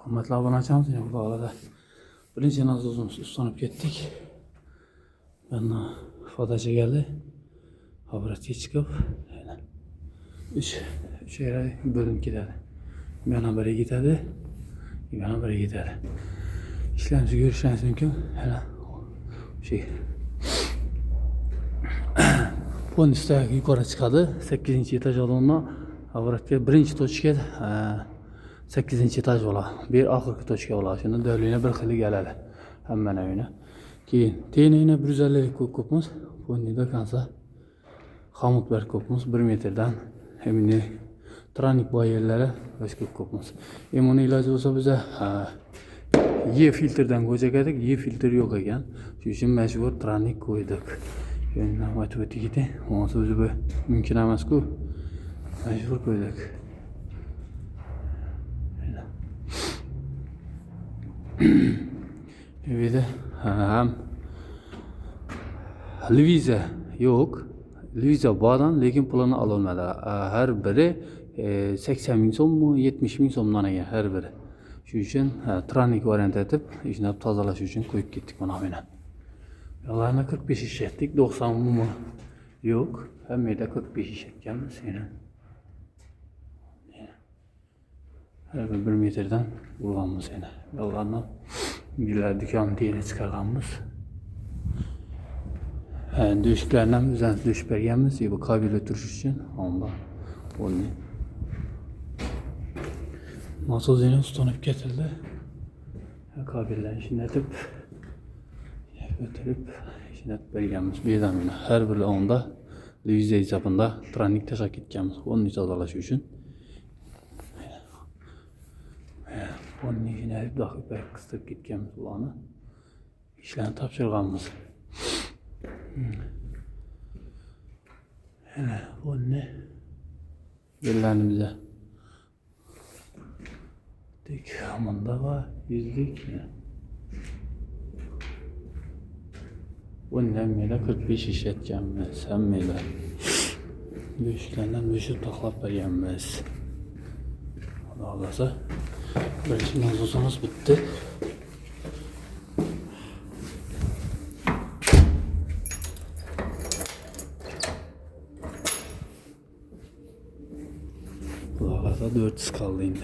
Hürmetli abonacağımız yine bu arada. Birinci nazozun ustanıp gittik. Ben fadaca geldi. Haberati çıkıp üç yere bölüm giderdi. Bir habere giderdi. Bir habere giderdi. İşlerimizi görüşleriniz mümkün. Hele şey bunun üstü yukarı çıkadı. 8. etaj olduğunda Haberati birinci toçket 8. etaj ola. Bir ahırkı toçka ola. Şimdi dörlüğüne bir xili geledi. Hemen evine. Keyin tenine 150 kopumuz. Bunun da kansa Hamut bir kopumuz 1 metreden emini tranik bayerlere başka kopumuz. Onun ilacı olsa bize Y filtrden koyacak edik. Y filtre yok ekan. Shuning uchun mecbur tranik koyduk. Yani aytib o'tdik. Ondan o'zi bu mumkin emas-ku. Mecbur koyduk. Bir de hem Liviza yok. Liviza bağdan lekin pulunu alınmadı. Her biri 80 bin so'm mu 70 bin so'mdan ekan her biri. Shuning uchun tranik variant etib, ishlab tozalash uchun qo'yib ketdik buni bilan. Yollarına 45 işlettik. 90 mu yok. Hem de 45 işletkenmiz yine. Her bir metreden vurganmiz yine. Yollarına bir dükkan diye çıkarganmiz. Döşüklerden düzen döşüp bergenmiz. Bu kabel ötürüş için. Onda onu. Nasıl yine tutunup getirdi. Kabellerini işinletip götürüp işinletip bergenmiz. Bir adam yine her bir onda Liviza hesabında tranik taşak etkenmiz. Onun için azalaşı için. Onun için hep daha pek kıstırıp gitkenmiz olanı. İşlerini tapşırganmiz. Hele o ne? Bellerimize. Dik hamında var. Yüzlük ne? O ne mele 45 işletkenmiz. Hem mele. Döşüklerden döşüp taklap bergenmiz. Allah'sa. Birinci nazozumuz bitti. Allah'sa 400 kaldı yine.